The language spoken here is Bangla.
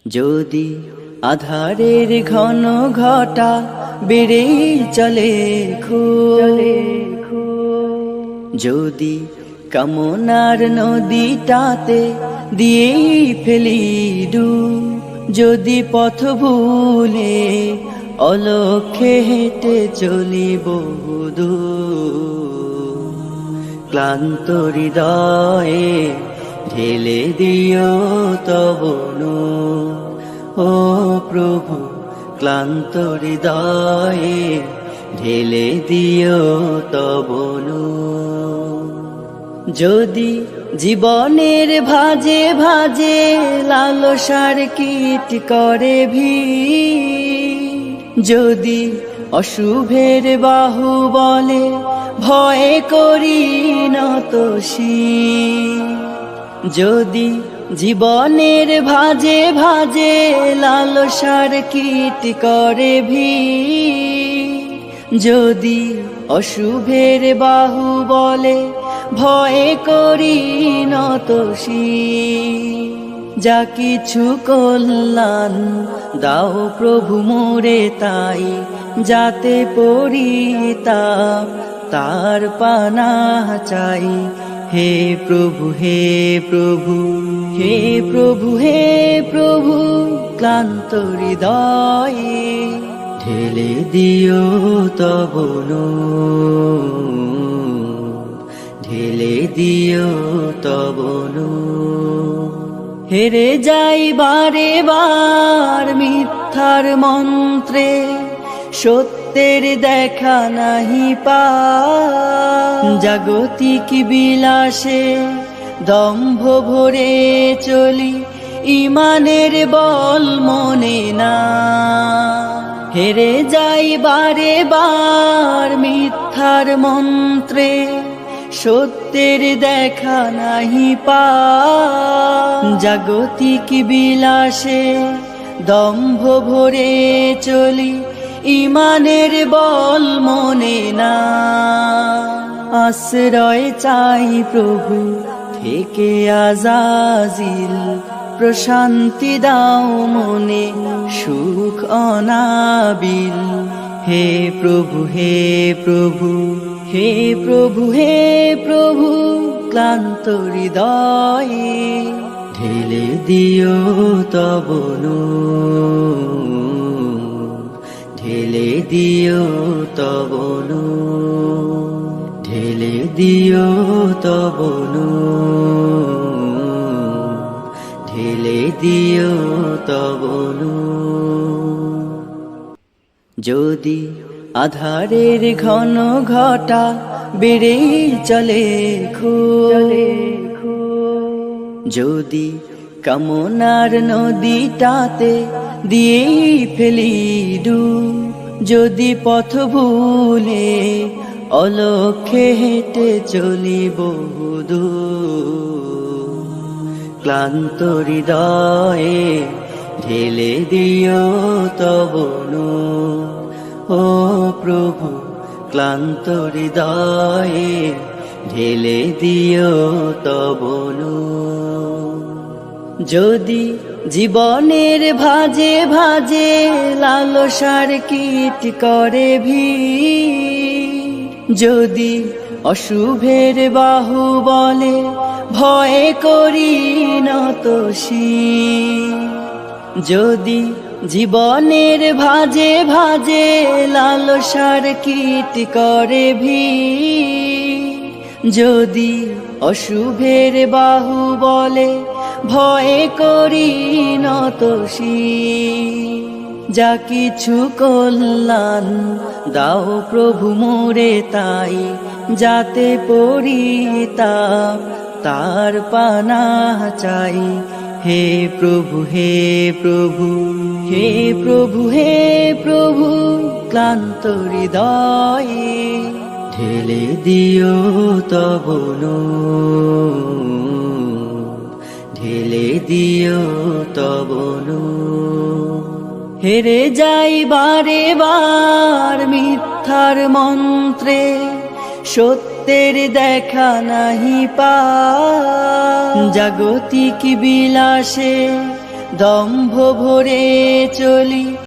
যদি আধারের ঘন ঘটা বেড়ে চলে যদি কামনার নদীটাতে দিয়ে ফেলি ডুব, যদি পথ ভুলে অলক্ষ্যে হেঁটে চলি বহুদূর, ক্লান্ত হৃদয়ে ঢেলে দিও তব নূর। ও প্রভু, ক্লান্ত হৃদয়ে ঢেলে দিও তব নূর। যদি জীবনের ভাজে ভাজে লালসার কীট করে ভিড়, যদি অশুভের বাহু বলে ভয় করি নত শির, যদি জীবনের ভাজে ভাজে লালসার কীট করে ভিড়, যদি অশুভের বাহু বলে ভয় করি নত শির, যা কিছু কল্যাণ দাও প্রভু মোরে তাই, যাতে পরিতাপ তার পানাহ চাই। হে প্রভু, হে প্রভু, হে প্রভু, হে প্রভু, ক্লান্ত হৃদয়ে ঢেলে দিও তব নূর, ঢেলে দিও তব নূর। হেরে যাই বারে বার মিথ্যার মন্ত্রে, সত্যের দেখা নাহি পাই, জাগতিক বিলাসে দম্ভ ভরে চলি, ইমানের বল মনে না। হেরে যাই বারে বার মিথ্যার মন্ত্রে, সত্যের দেখা নাহি পাই, জাগতিক বিলাসে দম্ভ ভরে চলি, ইমানের বল মনে না। আশ্রয় চাই প্রভু থেকে আজাজিল, প্রশান্তি দাও মনে সুখ অনাবিল। হে প্রভু, হে প্রভু, হে প্রভু, হে প্রভু, ক্লান্ত হৃদয়ে ঢেলে দিও তব নূর, ঢেলে দিও তব নূর, ঢেলে দিও তব নূর, ঢেলে দিও তব নূর। যদি আধারের ঘন ঘটা বেড়ে চলে যদি কামনার নদীটাতে দিয়ে ফেলি ডুব, যদি পথ ভুলে অলক্ষ্যে হেঁটে চলি বহুদূর, ক্লান্ত হৃদয়ে ঢেলে দিও তব নূর। ও প্রভু, ক্লান্ত হৃদয়ে ঢেলে দিও তব নূর। যদি জীবনের ভাজে ভাজে লালসার কীট করে ভিড়, যদি অশুভের বাহু বলে ভয় করি নত শির, যদি জীবনের ভাজে ভাজে লালসার কীট করে ভিড়, যদি অশুভের বাহু বলে ভয় করি নত শির, যা কিছু কল্যাণ দাও প্রভু মোরে তাই, যাতে পরিতাপ তার পানাহ চাই। হে প্রভু, হে প্রভু, হে প্রভু, হে প্রভু, ক্লান্ত হৃদয়ে ঢেলে দিও তব নূর, ঢেলে দিও তব নূর। হেরে যাই বারে বার মিথ্যার মন্ত্রে, সত্যের দেখা নাহি পাই, জাগতিক বিলাসে দম্ভ ভরে চলি।